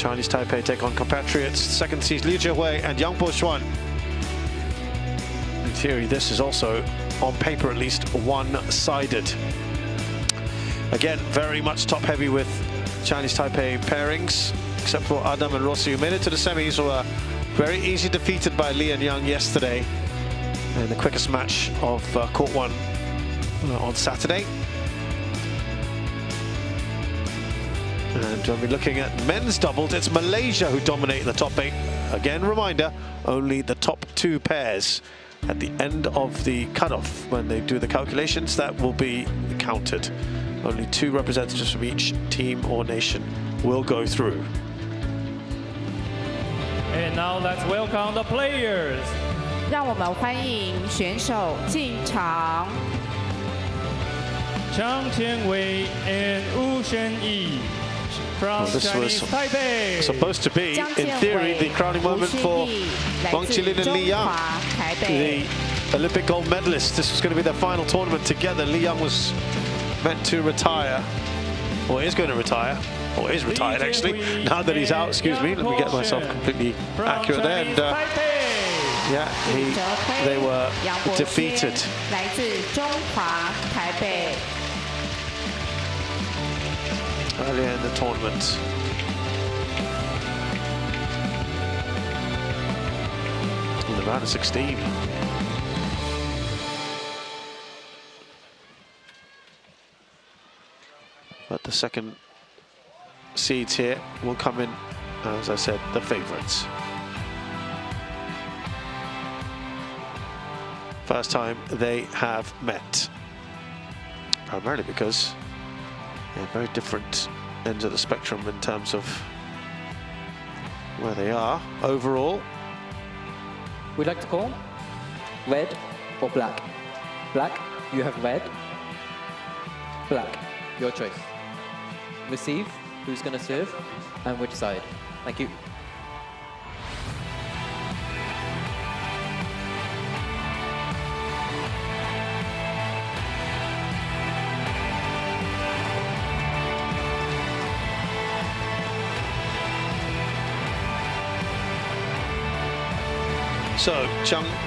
Chinese Taipei take on compatriots, second seeds Liu Jhe-Huei and young Po-Hsuan. In theory, this is also, on paper at least, one-sided. Again, very much top-heavy with Chinese Taipei pairings, except for Adam and Rossi, who made it to the semis, who were very easy defeated by Li and Yang yesterday in the quickest match of court one on Saturday. And when we're looking at men's doubles, it's Malaysia who dominate the top 8. Again, reminder, only the top 2 pairs at the end of the cutoff. When they do the calculations, that will be counted. Only 2 representatives from each team or nation will go through. And now let's welcome the players. 让我们欢迎选手进场。 Chien-Wei and Hsuan-Yi from Chinese Taipei. Supposed to be, in theory, the crowning moment for Wang Qilin and Li Yang, the Olympic gold medalists. This was going to be their final tournament together. Li Yang was meant to retire, or is going to retire, or is retired actually, now that he's out. Excuse me, let me get myself completely accurate there. And yeah, they were defeated. 来自中华台北 earlier in the tournament. In the round of 16. But the second seeds here will come in, as I said, the favourites. First time they have met. Primarily because they're very different ends of the spectrum in terms of where they are overall. We'd like to call red or black. Black, you have red. Black, your choice. Receive, who's going to serve, and which side. Thank you. So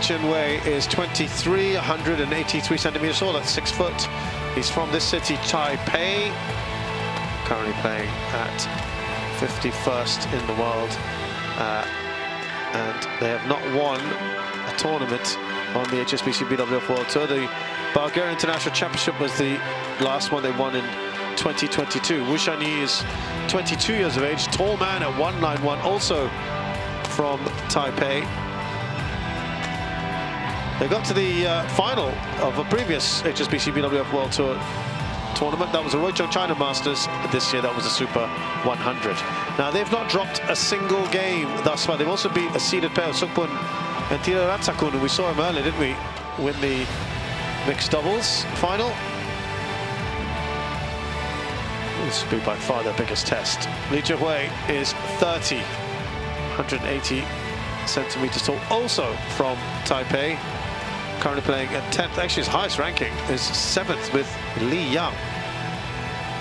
Chien-Wei is 23, 183 centimeters tall. That's 6 foot. He's from this city, Taipei. Currently playing at 51st in the world, and they have not won a tournament on the HSBC BWF World Tour. The Bulgaria International Championship was the last one they won in 2022. Hsuan-Yi is 22 years of age, tall man at 191, also from Taipei. They got to the final of a previous HSBC BWF World Tour tournament. That was the Roicheng China Masters. This year that was the Super 100. Now they've not dropped a single game thus far. They've also beat a seeded pair of Sukpun and Tira Ratsakun, and we saw him earlier, didn't we, win the mixed doubles final. This will be by far their biggest test. Li Jhe-Huei is 30, 180 centimeters tall, also from Taipei. Currently playing at 10th, actually his highest ranking is 7th with Li Yang.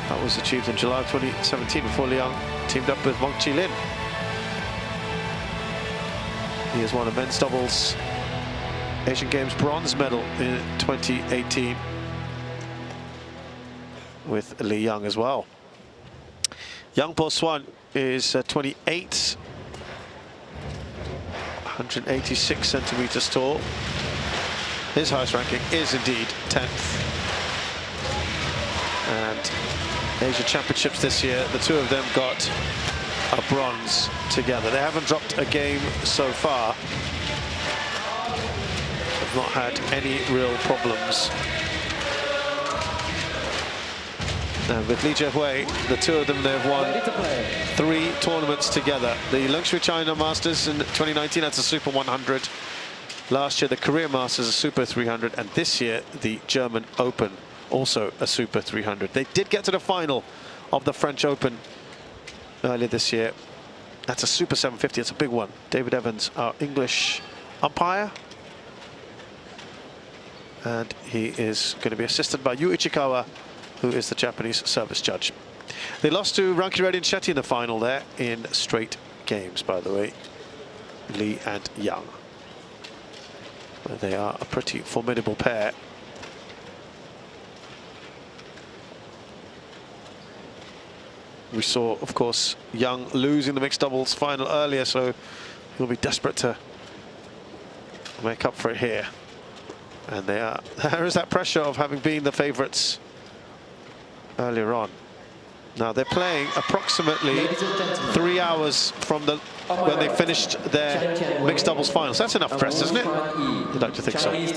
That was achieved in July of 2017 before Li Yang teamed up with Wang Qilin. He has won a men's doubles Asian Games bronze medal in 2018 with Li Yang as well. Young Po-Hsuan is 28, 186 centimeters tall. His highest ranking is indeed 10th. And Asia Championships this year, the two of them got a bronze together. They haven't dropped a game so far. Have not had any real problems. And with Li Jhe-Huei, the two of them, they've won 3 tournaments together. The Luxury China Masters in 2019, that's a Super 100. Last year, the Korea Masters, a Super 300. And this year, the German Open, also a Super 300. They did get to the final of the French Open earlier this year. That's a Super 750. It's a big one. David Evans, our English umpire. And he is going to be assisted by Yu Ichikawa, who is the Japanese service judge. They lost to Rankireddy and Shetty in the final there in straight games, by the way, Lee and Yang. But they are a pretty formidable pair. We saw, of course, Yang losing the mixed doubles final earlier, so he'll be desperate to make up for it here. And there is that pressure of having been the favourites earlier on. Now they're playing approximately 3 hours from when they finished their mixed doubles finals. That's enough press, isn't it? You'd like to think so. And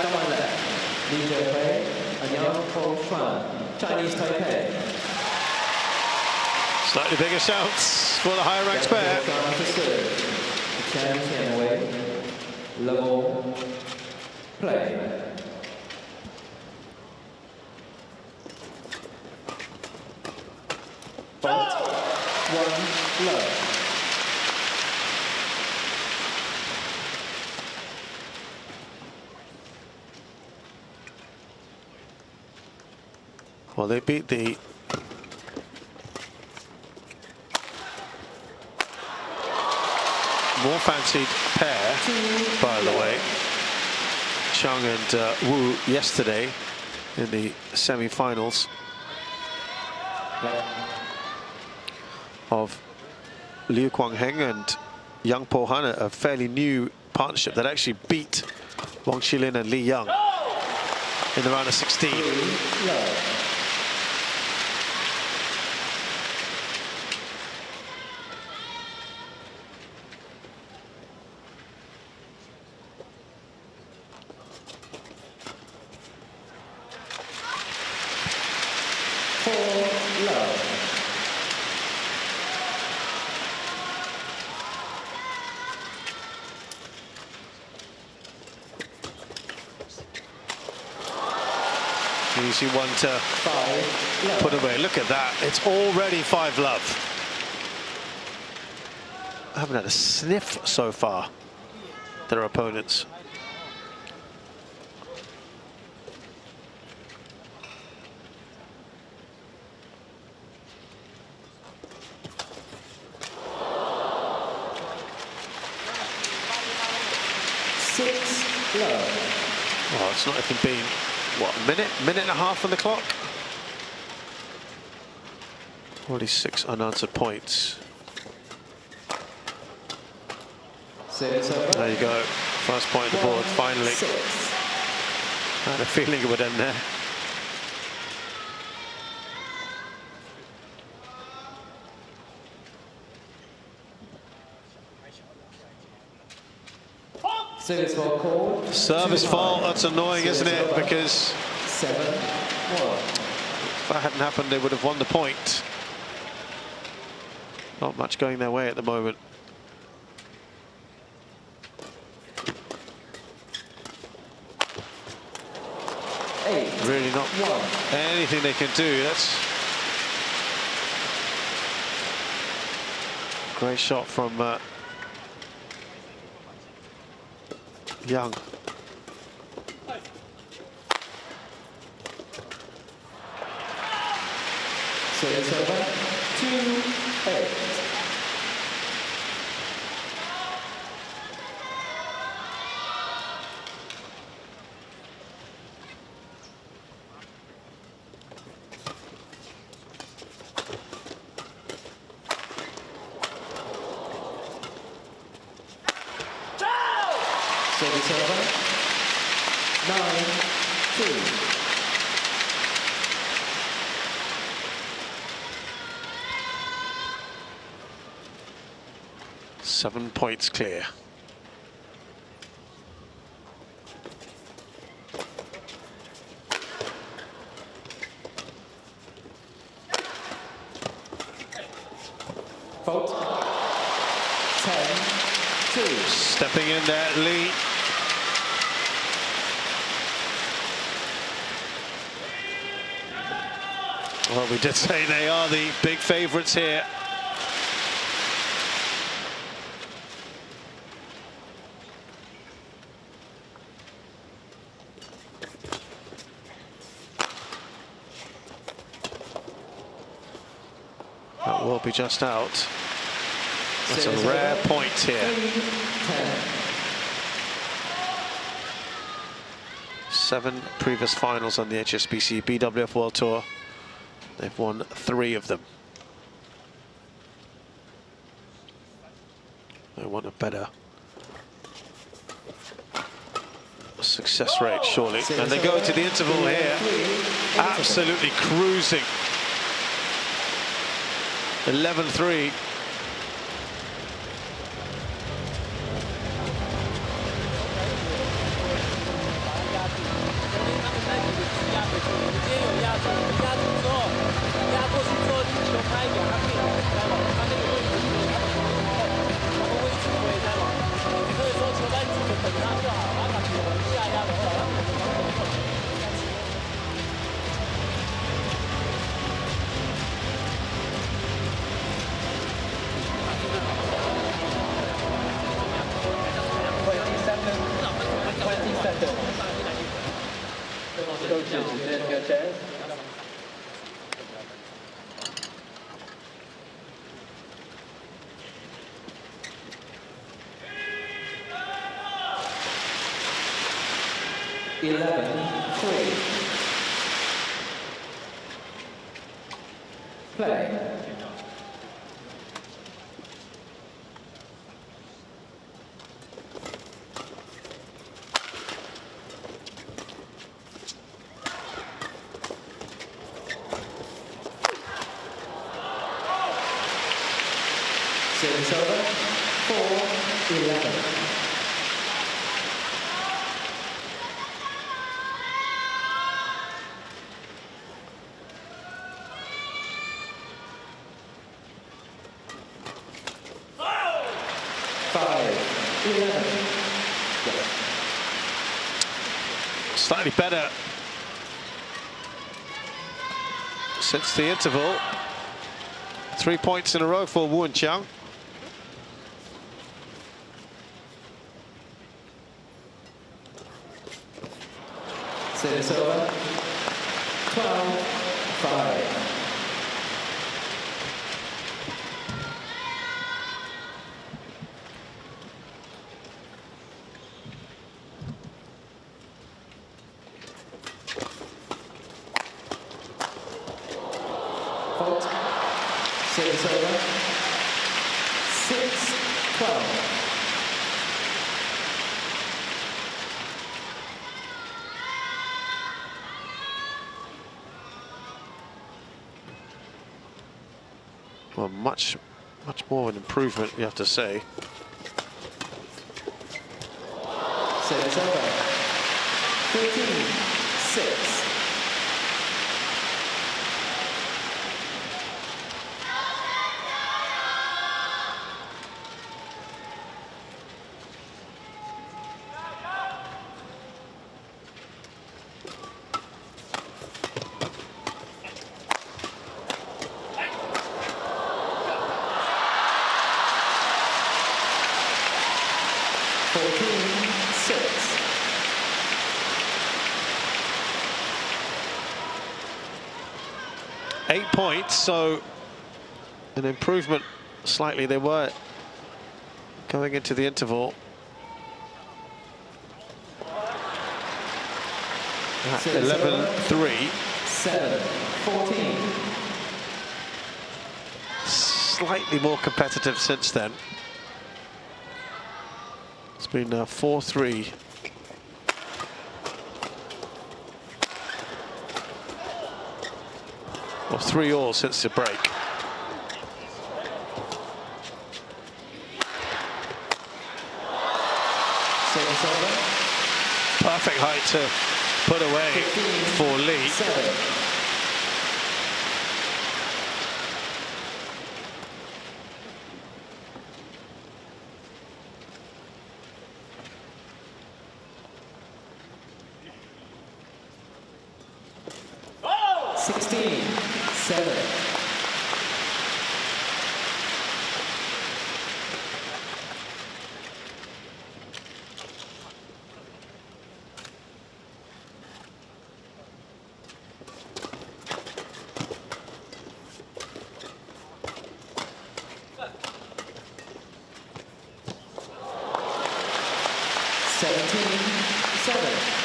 on my left, Jhe-Huei and Po-Hsuan, Chinese Taipei. Slightly bigger shouts for the higher ranked pair. Chien-Wei, level play. Fault, 1 love. Well, they beat the more fancied pair, by the way, Chiang and Wu, yesterday in the semi-finals of Liu Guangheng and Yang Po-Han, a fairly new partnership that actually beat Wang Qilin and Li Yang in the round of 16. Easy one to put away. Look at that. It's already 5 love. I haven't had a sniff so far, their opponents. Oh, it's not even been, what, a minute and a half on the clock? Already 6 unanswered points. There you go. First point on the board, finally. I had a feeling it would end there. Service fault, that's annoying, isn't it? Because if that hadn't happened, they would have won the point. Not much going their way at the moment. Really not anything they can do. That's a great shot from Yang. So it's over 2-8. Service over 9-2. 7 points clear. Fault. 10-2. Stepping in there, Lee. Well, we did say they are the big favourites here. That will be just out. That's a rare point here. 7 previous finals on the HSBC BWF World Tour. They've won 3 of them. They want a better success rate, surely. And they go into the interval here, absolutely cruising. 11-3. Play. Service over. 4-11. Slightly better since the interval. 3 points in a row for Wu and Chiang. Service over. 12-5. Service over. 6-12. Well, much more of an improvement, you have to say. Service over. 13-6. Eight points, so an improvement slightly. They were going into the interval at 11-3. 7-14. Slightly more competitive since then. It's been 4-3. Or 3-all since the break. Perfect height to put away 15, for Lee. 7. 13-7.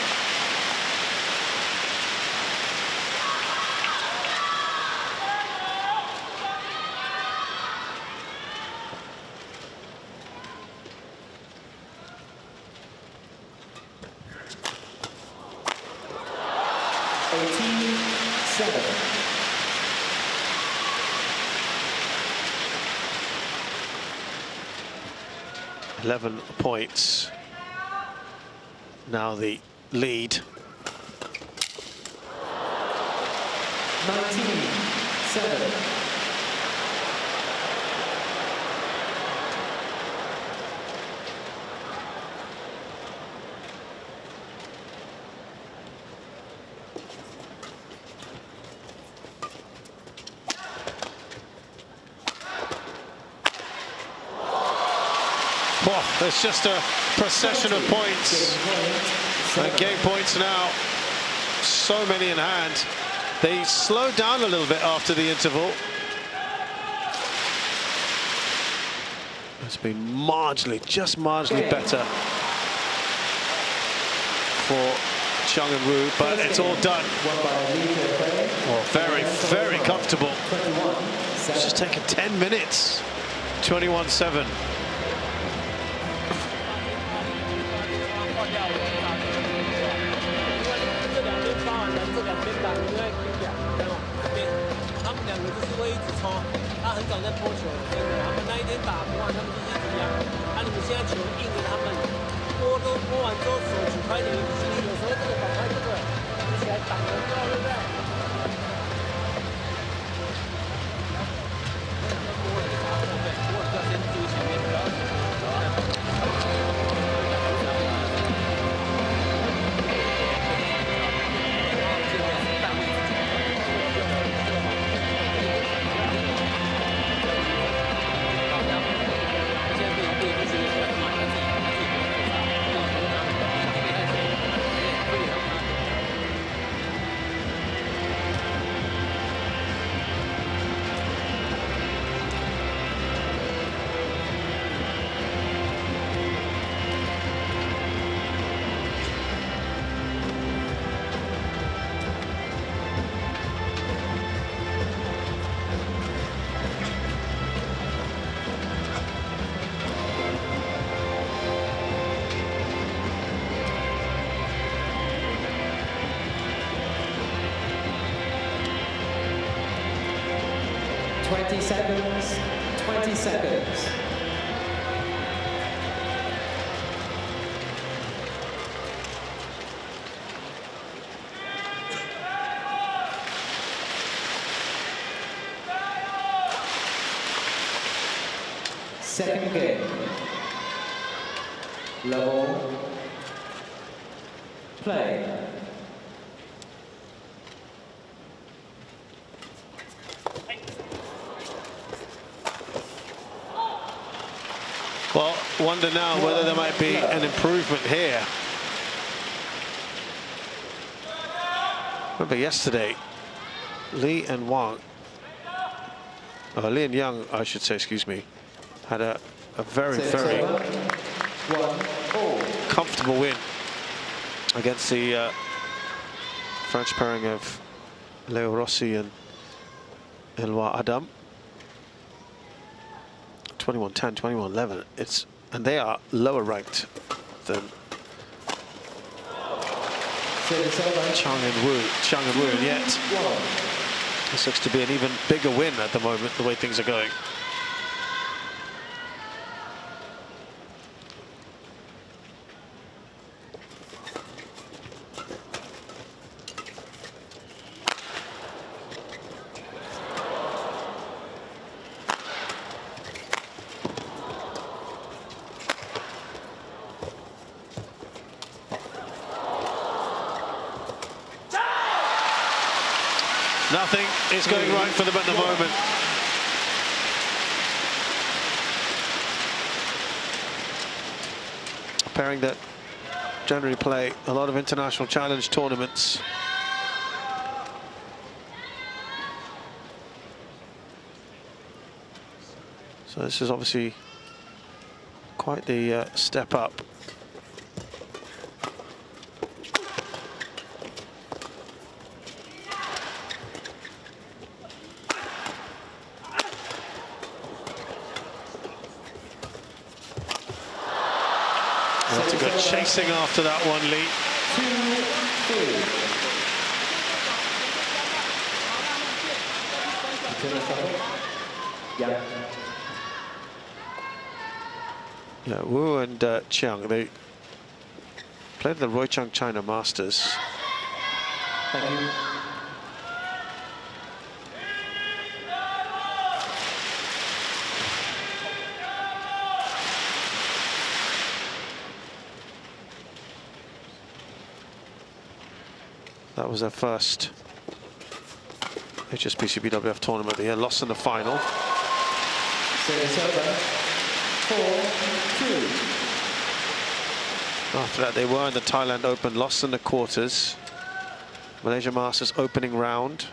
11 points. Now the lead. 19-7. Oh, it's just a procession of points. And game points now. So many in hand. They slowed down a little bit after the interval. It's been marginally, just marginally better for Chiang and Wu, but it's all done. Oh, very, very comfortable. It's just taken 10 minutes. 21-7. Seconds, 20 seconds. Second game. Level. Play. Well, wonder now whether there might be an improvement here. Remember yesterday, Li and Wang, Li and Yang, I should say, excuse me, had a very, very comfortable win against the French pairing of Leo Rossi and Eloi Adam. 21-10, 21-11. And they are lower ranked than Chiang and Wu, and yet this looks to be an even bigger win at the moment, the way things are going. Nothing is going right for them at the moment. A pairing that generally play a lot of international challenge tournaments. So this is obviously quite the step up chasing after that one, Lee. 2-3. Yeah, Wu and Chiang, they played the Roy Chung China Masters. Thank you. That was their first HSBC BWF tournament of the year, lost in the final. Service over. 4-2. After that, they were in the Thailand Open, lost in the quarters. Malaysia Masters opening round.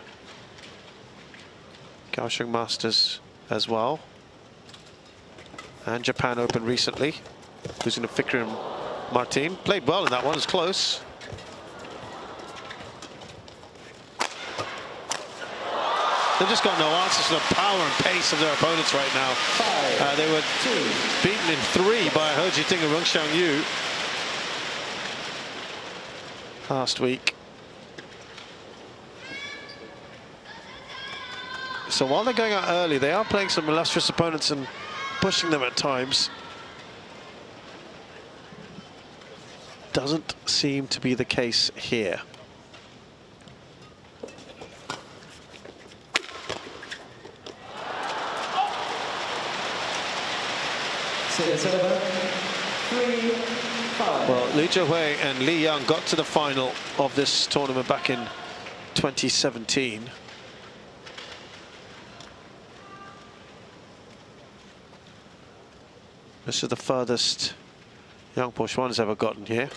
Kaohsiung Masters as well. And Japan Open recently, losing to Fikri and Martin. Played well in that one, it's close. They've just got no answers to the power and pace of their opponents right now. They were beaten in 3 by He Jiting and Rung Xiang-Yu last week. So while they're going out early, they are playing some illustrious opponents and pushing them at times. Doesn't seem to be the case here. Service over. 3-5. Well, Li Jhe-Huei and Li Yang got to the final of this tournament back in 2017. This is the furthest young Po-Hsuan has ever gotten here.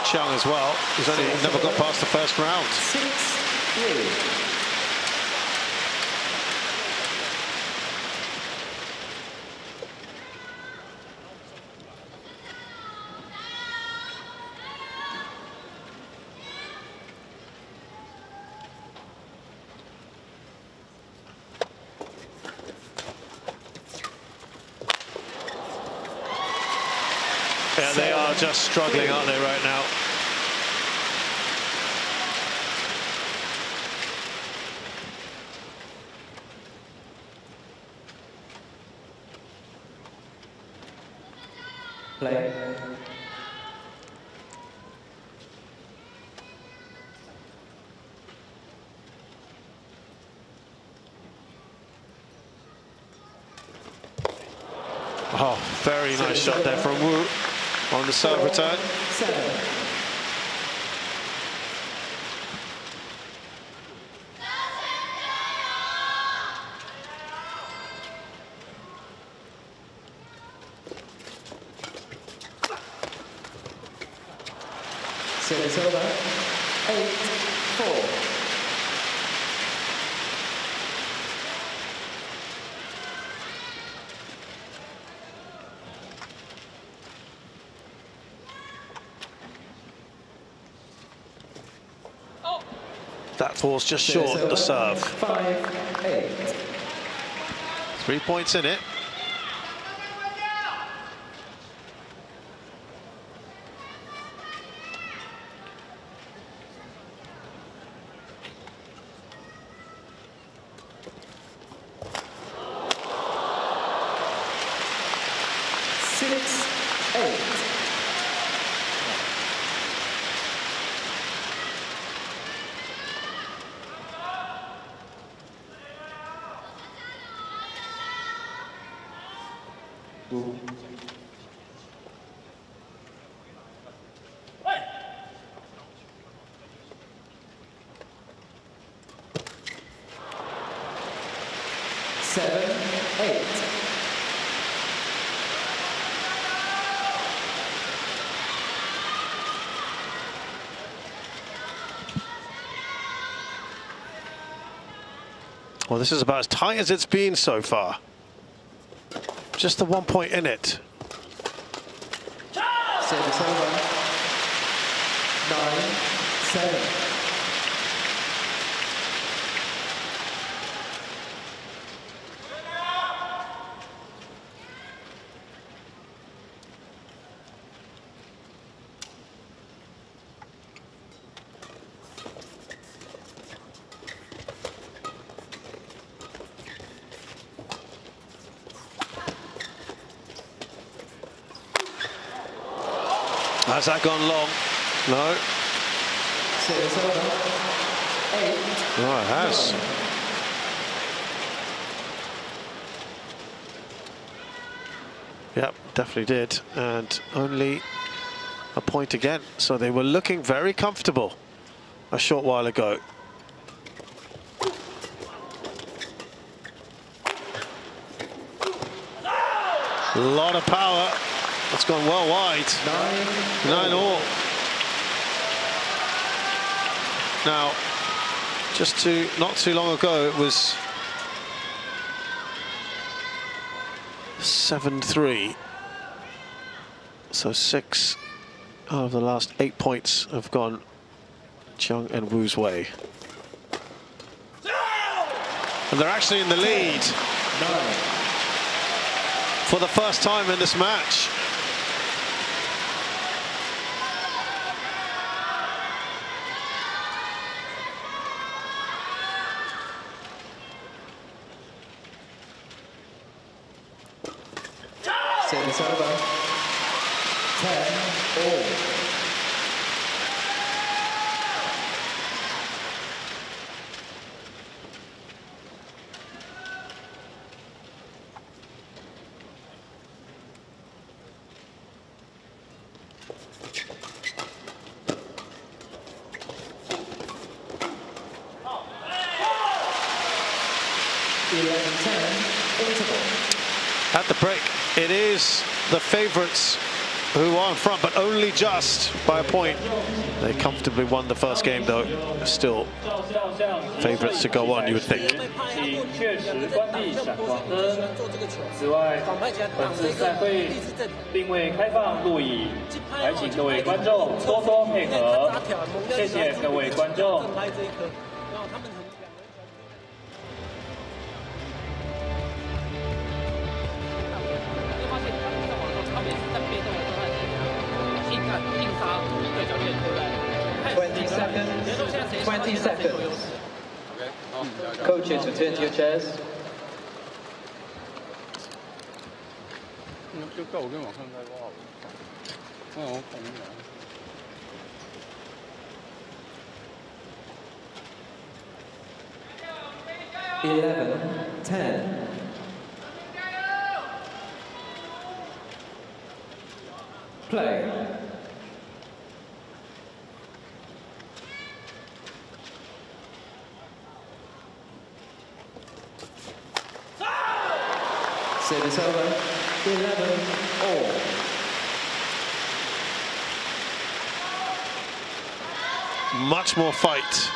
Chiang as well. He's only never got past the first round. 6-3. Yeah, they are just struggling, aren't they, right now? Play. Oh, very nice shot there from Wu on the serve return. 7. Service over. 8-4. That falls just short of the serve. 5-8. 3 points in it. Well, this is about as tight as it's been so far. Just the 1 point in it. Service over. 9-7. Has that gone long? No. Service over. 8. Oh, it has. Yep, definitely did. And only a point again. So they were looking very comfortable a short while ago. A lot of power. That's gone well wide. 9 all. Now, not too long ago, it was 7-3. So 6 out of the last 8 points have gone Chiang and Wu's way. And they're actually in the lead for the first time in this match. Service over. 10 all. At the break, it is the favourites who are in front, but only just by a point. They comfortably won the first game, though. Still favourites to go on, you would think. 确实关闭闪光灯。此外，本次赛会并未开放录影，还请各位观众多多配合。谢谢各位观众。 20 seconds. Coaches, return to your chairs. Eleven, 10. Play. Service over. 11 all. Much more fight.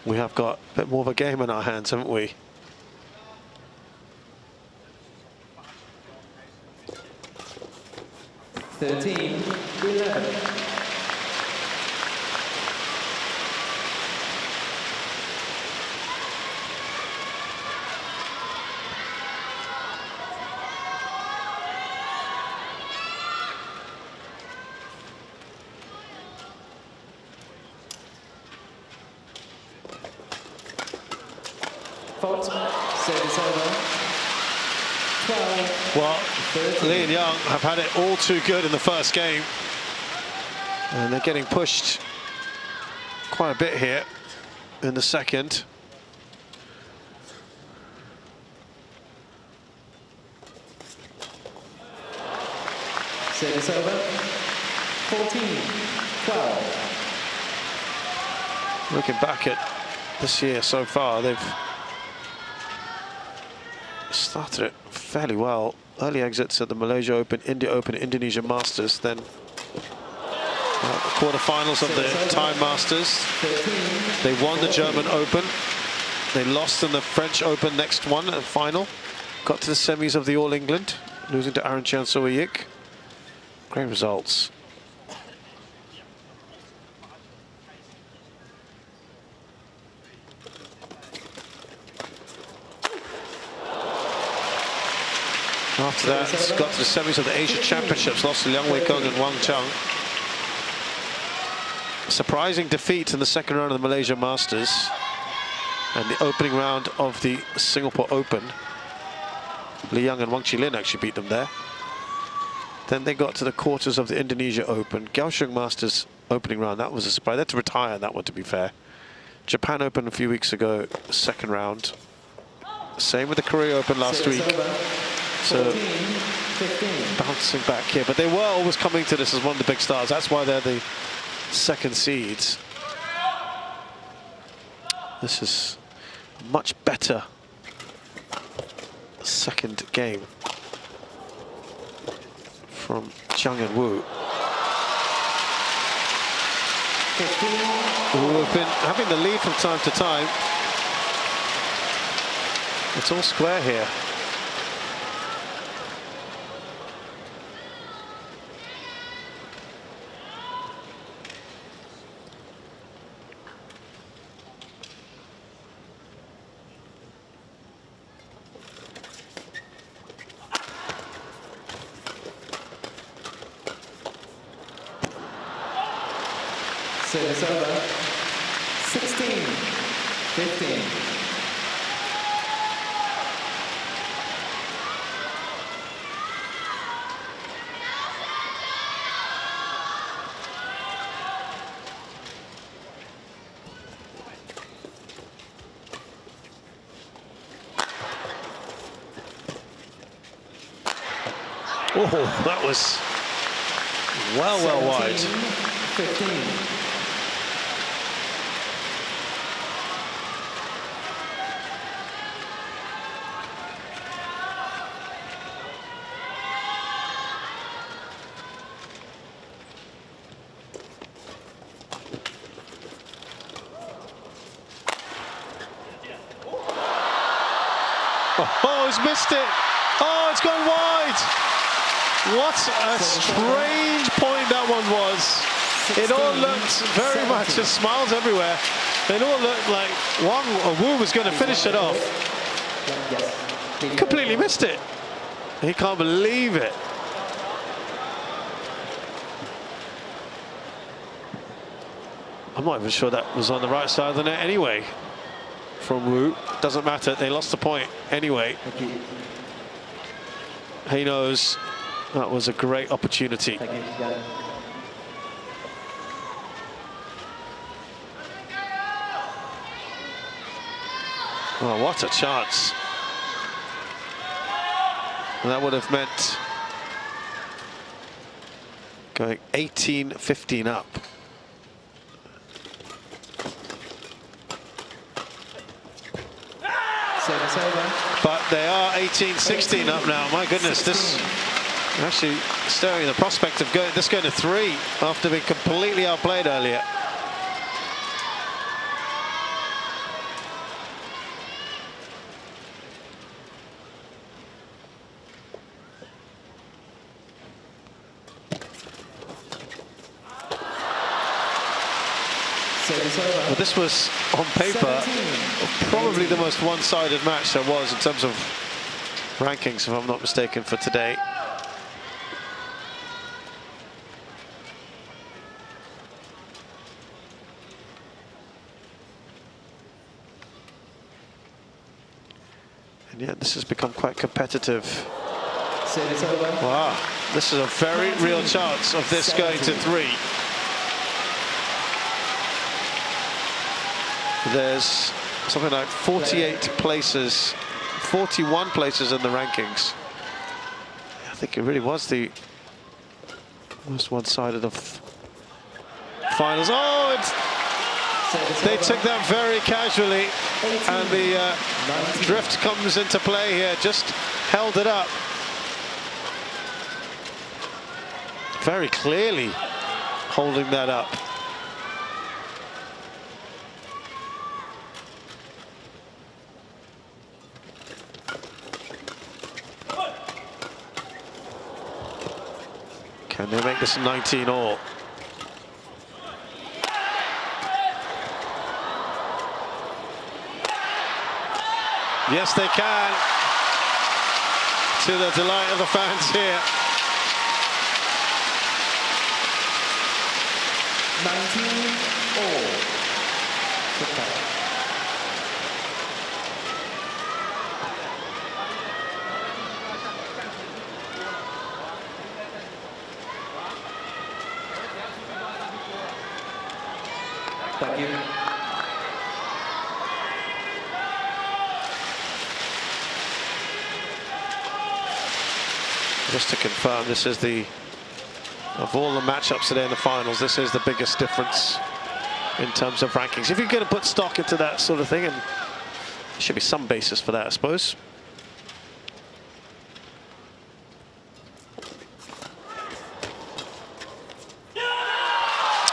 We have got a bit more of a game in our hands, haven't we? Thirteen, 11. Service over. 12. Well, 13. Lee and Young have had it all too good in the first game. And they're getting pushed quite a bit here in the second. Service over. 14, 12. Looking back at this year so far, they've started it fairly well. Early exits at the Malaysia Open, India Open, Indonesia Masters, then the quarterfinals of the Thai Masters. They won the German Open. They lost in the French Open next one, at final. Got to the semis of the All England, losing to Aaron Chien-Wei. Great results. After that, got to the semis of the Asia Championships, lost to Liang Weikong and Wang Cheng. Surprising defeat in the second round of the Malaysia Masters and the opening round of the Singapore Open. Li Yang and Wang Qilin actually beat them there. Then they got to the quarters of the Indonesia Open. Kaohsiung Masters opening round, that was a surprise. They had to retire that one, to be fair. Japan Open a few weeks ago, second round. Same with the Korea Open last week. So bouncing back here, but they were always coming to this as one of the big stars. That's why they're the second seeds. This is much better second game from Chiang and Wu, who have been having the lead from time to time. It's all square here. Service over. 16-15. Oh, that was well wide. 15. Oh, he's missed it. Oh, it's gone wide. What a strange point that one was. It all looked very much, just smiles everywhere. It all looked like Wu was going to finish it off. Completely missed it. He can't believe it. I'm not even sure that was on the right side of the net anyway. From Wu, doesn't matter, they lost the point anyway. He knows that was a great opportunity. Oh, what a chance. And that would have meant going 18-15 up. But they are 18-16 up now. My goodness, this actually staring at the prospect of going to 3 after being completely outplayed earlier. But this was, on paper, probably the most one-sided match there was in terms of rankings, if I'm not mistaken, for today. And yet this has become quite competitive. Wow, this is a very real chance of this going to 3. There's something like 48 places, 41 places in the rankings. I think it really was the most one-sided of finals. Oh, they took that very casually, and the drift comes into play here. Just held it up very clearly, holding that up. Can they make this 19 all? Yes, they can. to the delight of the fans here. 19-all. Thank you. Just to confirm, this is of all the matchups today in the finals, this is the biggest difference in terms of rankings. If you're going to put stock into that sort of thing, and there should be some basis for that, I suppose.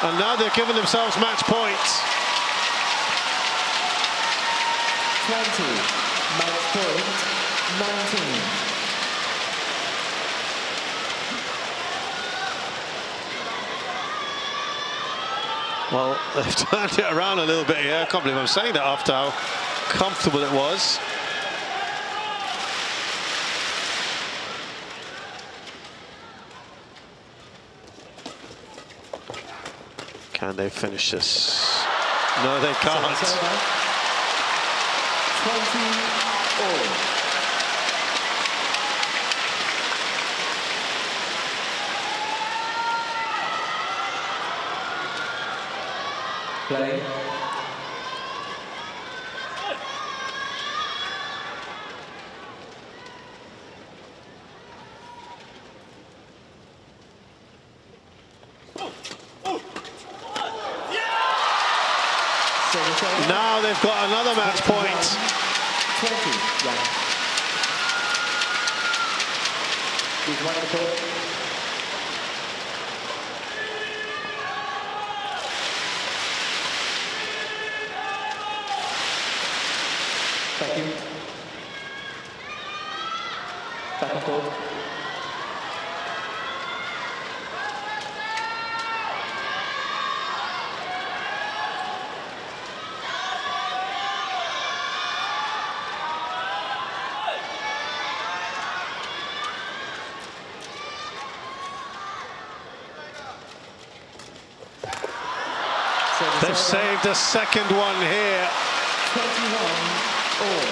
And now they're giving themselves match points. 20, match point, 19. Well, they've turned it around a little bit here. I can't believe I'm saying that after how comfortable it was. Can they finish this? No, they can't. 20-all. Play. Now they've got another match point. 20. Yeah. He's wonderful. Thank you. Back and forth. They've saved a second one here. 21-all.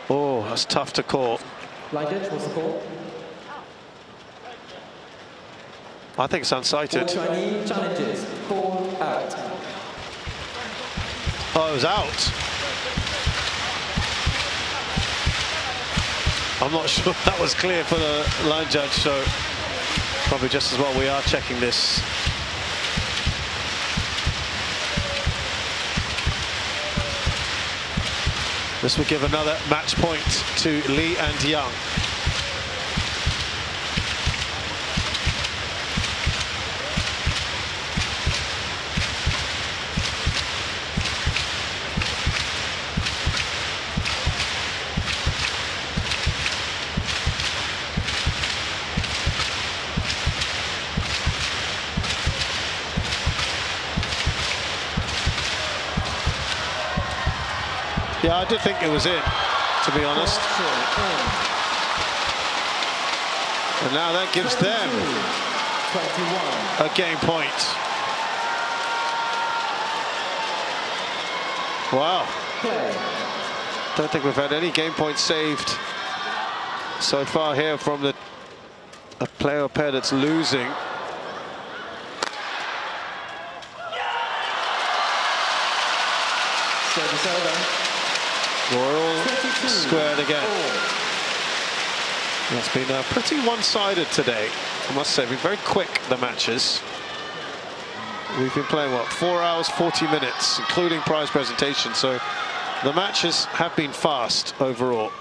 Oh, that's tough to call. Blinded, what's the call? I think it's unsighted. Po-Hsuan challenges. Call out. Oh, it was out. I'm not sure that was clear for the line judge, so probably just as well we are checking this. This will give another match point to Lee and Young. Yeah, I did think it was in, to be honest. And now that gives them 21. a game point. Wow. Don't think we've had any game points saved so far here from a player or pair that's losing. Service over. We're all squared again. It's been pretty one-sided today, I must say. Been very quick, the matches. We've been playing, what, 4 hours, 40 minutes, including prize presentation, so the matches have been fast overall.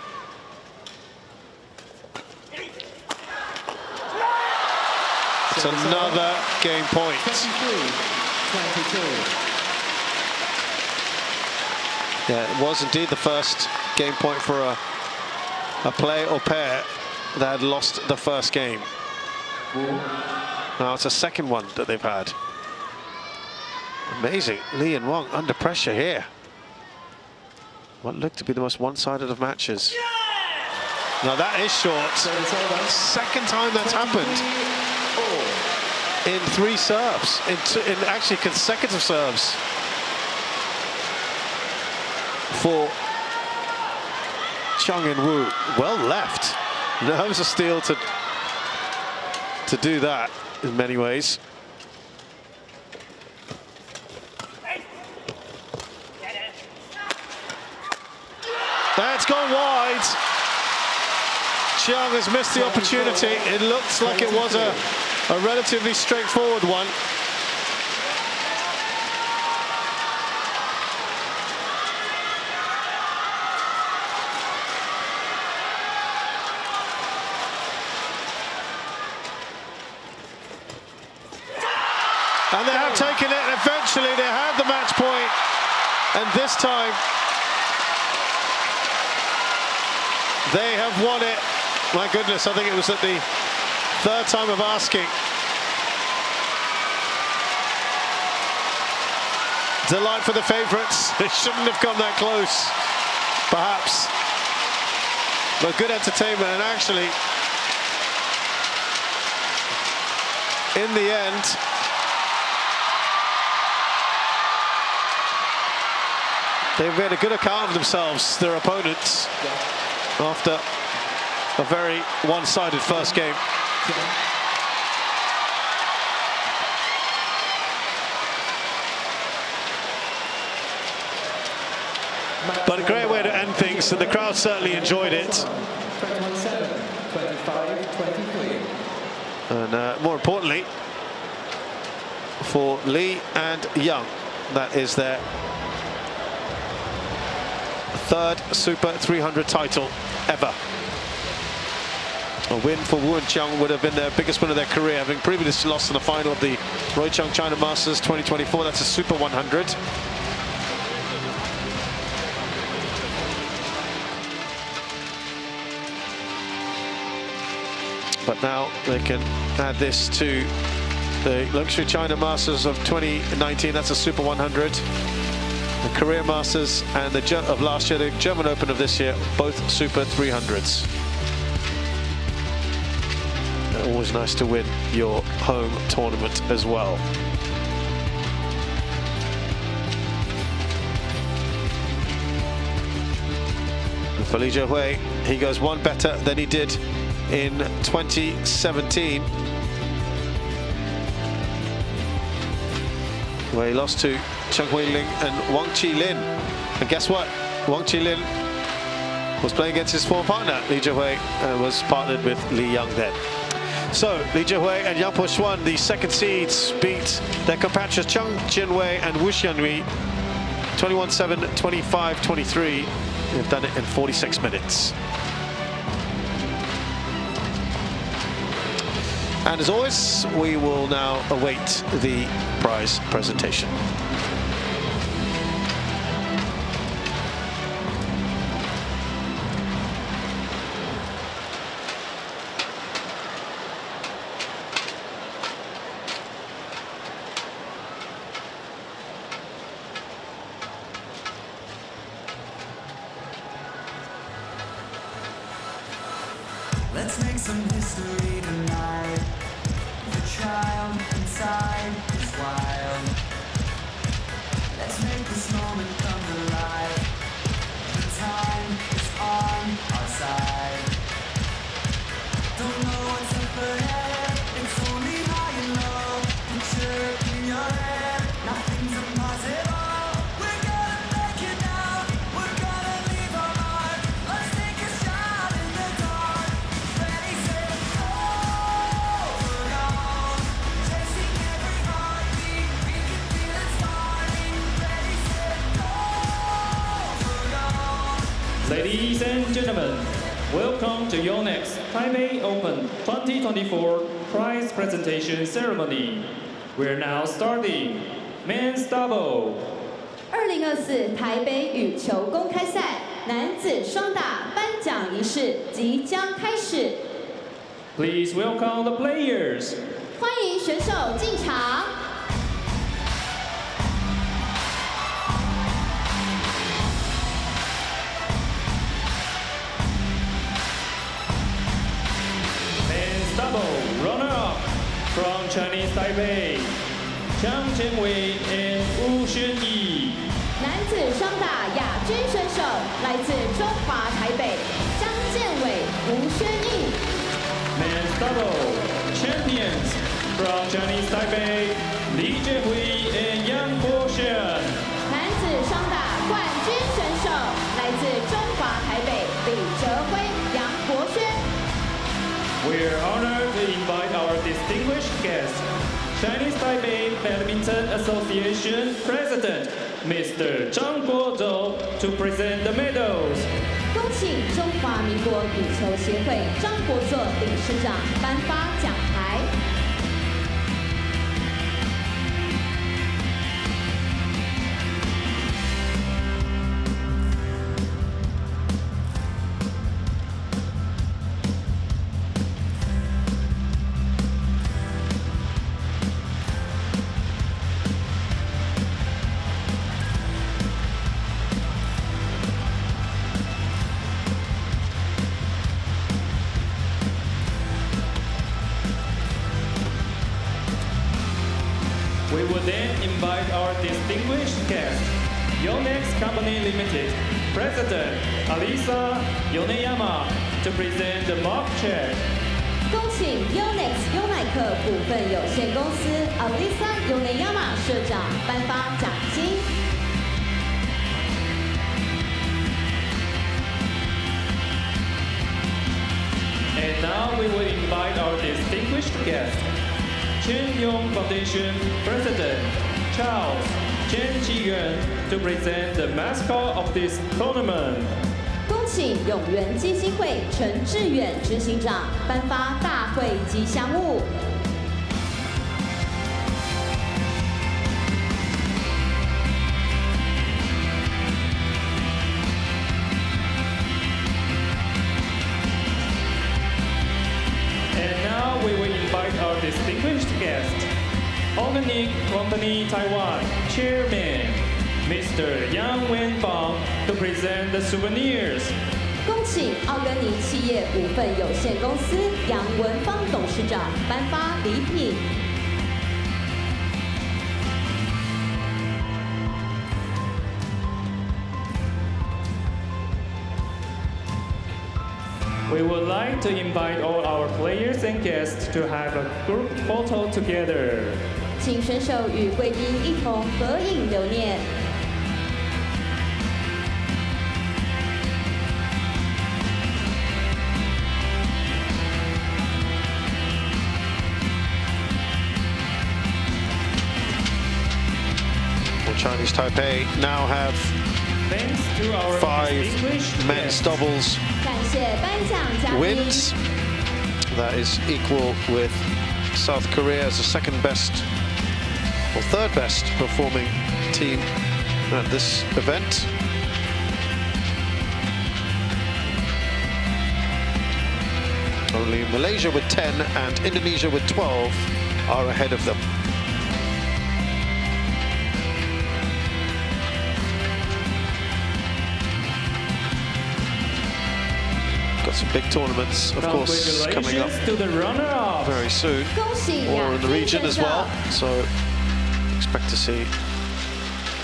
It's another game point. 23-22. Yeah, it was indeed the first game point for a play or pair they had lost the first game. Now it's a second one that they've had. Amazing. Li and Wang under pressure here. What looked to be the most one-sided of matches. Now that is short. Second time that's happened in 3 serves, in actually consecutive serves for Chiang and Wu. Well left. Nerves of steel to do that in many ways. That's gone wide. Chiang has missed the opportunity. It looks like it was a relatively straightforward one. And they have taken it. Eventually, they had the match point. And this time, they have won it. My goodness, I think it was at the 3rd time of asking. Delight for the favourites. It shouldn't have come that close, perhaps. But good entertainment, and actually, in the end, they've made a good account of themselves, their opponents, after a very one-sided first game. But a great way to end things, and the crowd certainly enjoyed it. And more importantly, for Li and Yang, that is their 3rd Super 300 title ever. A win for Wu and Chiang would have been their biggest win of their career, having previously lost in the final of the Roichang China Masters 2024. That's a Super 100. But now they can add this to the Luxury China Masters of 2019. That's a Super 100. The Korea Masters and of last year, the German Open of this year, both Super 300s. Always nice to win your home tournament as well. And for Jhe-Huei, he goes one better than he did in 2017, where he lost to Cheng-Hui Ling and Wang Qilin. And guess what? Wang Qilin was playing against his former partner, Li Jhe-Huei, and was partnered with Li Yang then. So, Li Jhe-Huei and Yang Po-Hsuan, the second seeds, beat their compatriots Chien-Wei and Hsuan-Yi 21-7, 25-23. They've done it in 46 minutes. And as always, we will now await the prize presentation. Let's make some history tonight. The child inside is wild. Let's make this moment come to life. The time is on our side. Don't know what's up ahead. It's only high and low. Picture it in your head. Nothing's impossible. We're gonna make it now. We're gonna leave our mark. Let's take a shot in the dark. Ready, set, go. We're on. Chasing every heartbeat. We can feel it starting. Ready, set, go. We're on. Ladies and gentlemen, welcome to YONEX Taipei Open 2024 prize presentation ceremony. We're now starting men's double. 2024台北羽球公开赛男子双打颁奖仪式即将开始。Please welcome the players. 欢迎选手进场。 Men's double runner-up from Chinese Taipei, Chien-Wei and Hsuan-Yi. 男子双打亚军选手来自中华台北，张建伟、吴轩逸。 Men's double champions from Chinese Taipei, Jhe-Huei and Po-Hsuan. 男子双打冠军选手来自中华台北，李哲辉、杨国轩。 We are honored to invite our distinguished guest, Chinese Taipei Badminton Association President, Mr. Zhang Guozhou, to present the medals. 恭请中华民国羽球协会张国作理事长颁发奖牌。 We will then invite our distinguished guest, YONEX Limited President Alisa Yoneyama, to present the mock check. 恭请 YONEX 优乃克股份有限公司 Alisa Yoneyama 社长颁发奖金。 And now we will invite our distinguished guest, Chien-Wei Foundation President Charles Chen-Chi-Yuan, to present the mascot of this tournament. 恭请永源基金会陈志远执行长颁发大会吉祥物。 And now we will invite our distinguished guest, Organic Company Taiwan Chairman, Mr. Yang Wenfang, to present the souvenirs. 恭请奥根尼企业股份有限公司杨文芳董事长颁发礼品。 We would like to invite all our players and guests to have a group photo together. 请选手与贵宾一同合影留念。 Well, Chinese Taipei now have Thanks to our 5 distinguished men's guests. doubles 感谢颁奖嘉宾。 wins. That is equal with South Korea as the second best or third best performing team at this event. Only Malaysia with 10 and Indonesia with 12 are ahead of them. Got some big tournaments, of course, coming up Congratulations to the runner-up. very soon, 恭喜 or 亚 in the 军 region 选 as 手。 well. So expect to see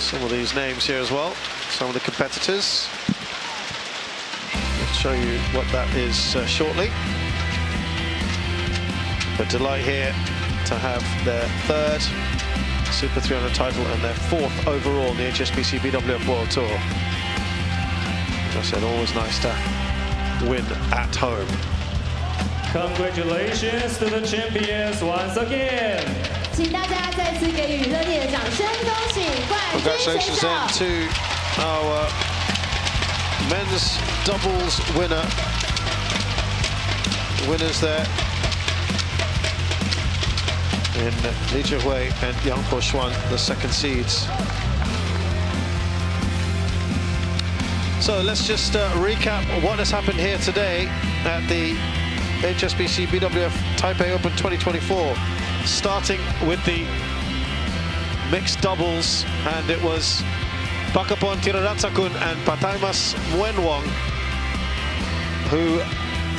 some of these names here as well. Some of the competitors. I'll show you what that is shortly. But delight here to have their third Super 300 title and their 4th overall in the HSBC BWF World Tour. As I said, always nice to win at home. Congratulations to the champions once again. 请大家再次给予热烈的掌声，恭喜冠军选 Congratulations 手。 then to our men's doubles winner. Winners there in Jhe-Huei and Po-Hsuan, the second seeds. So let's just recap what has happened here today at the HSBC BWF Taipei Open 2024, starting with the mixed doubles, and it was Pakapon Tiraratsakun and Pataimas Mwenwong who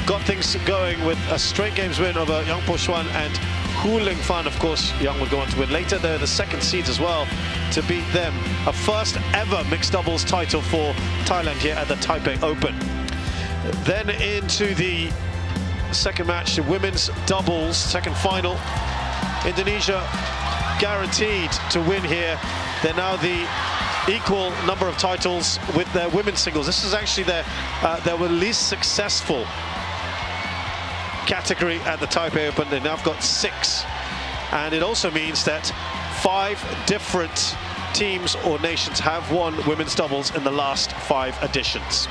got things going with a straight games win over Yang Po-Hsuan and Hu Fan. Of course, Yang would go on to win later. They're the second seeds as well to beat them. A first ever mixed doubles title for Thailand here at the Taipei Open. Then into the second match, the women's doubles, second final. Indonesia guaranteed to win here. They're now the equal number of titles with their women's singles. This is actually their least successful category at the Taipei Open. They now have got 6, and it also means that 5 different teams or nations have won women's doubles in the last 5 editions.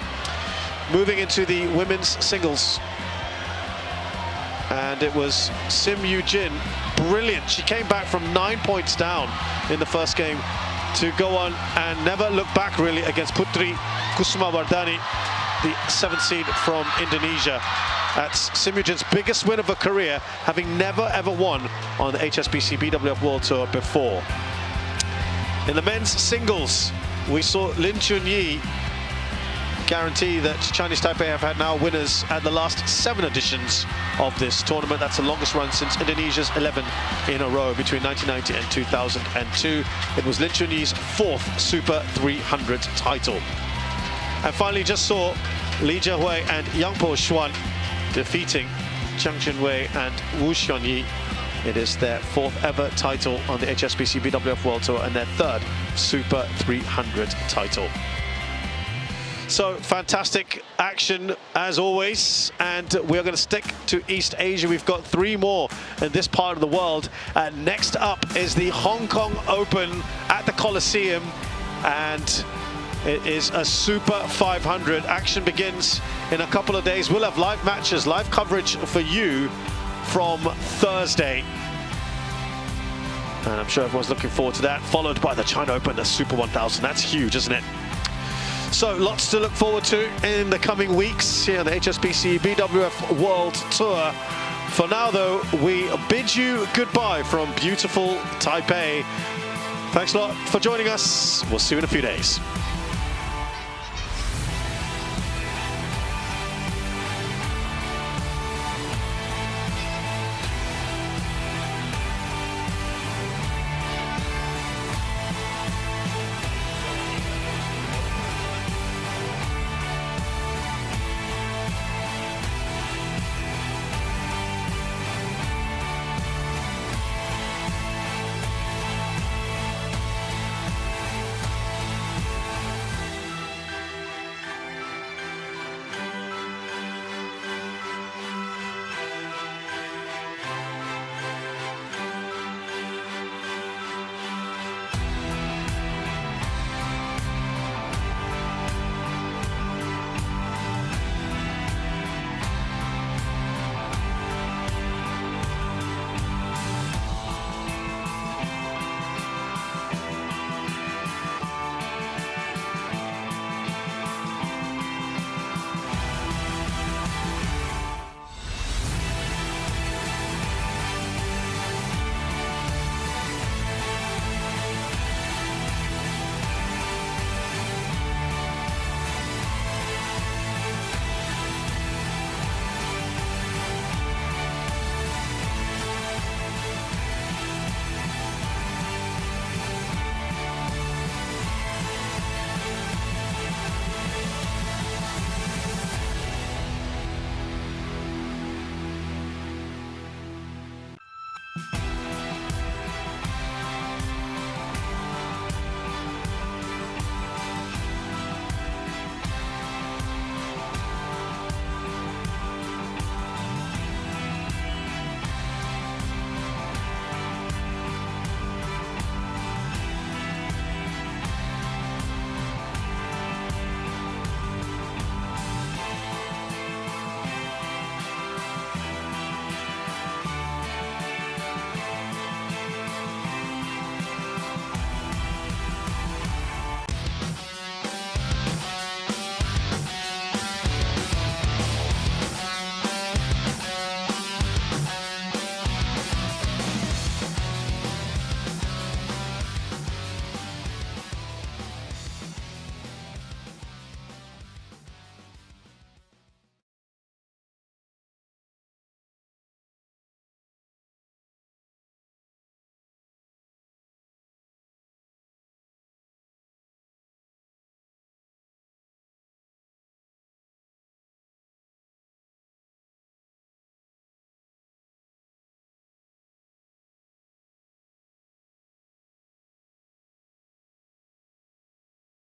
Moving into the women's singles, and it was Sim Yoo-jin, brilliant. She came back from 9 points down in the first game to go on and never look back really against Putri Kusumawardhani, the 7th seed from Indonesia. That's Sim Yoo-jin's biggest win of her career, having never ever won on the HSBC BWF World Tour before. In the men's singles, we saw Lin Chun-Yi guarantee that Chinese Taipei have had now winners at the last 7 editions of this tournament. That's the longest run since Indonesia's 11 in a row between 1990 and 2002. It was Lin Chun-Yi's 4th Super 300 title. And finally, just saw Jhe-Huei and Yang Po-Hsuan defeating Chien-Wei and Hsuan-Yi. It is their 4th ever title on the HSBC BWF World Tour and their 3rd Super 300 title. So fantastic action as always, and we're going to stick to East Asia. We've got 3 more in this part of the world. Next up is the Hong Kong Open at the Coliseum, and it is a Super 500. Action begins in a couple of days. We'll have live matches, live coverage for you from Thursday. And I'm sure everyone's looking forward to that, followed by the China Open, the Super 1000. That's huge, isn't it? So lots to look forward to in the coming weeks here on the HSBC BWF World Tour. For now, though, we bid you goodbye from beautiful Taipei. Thanks a lot for joining us. We'll see you in a few days.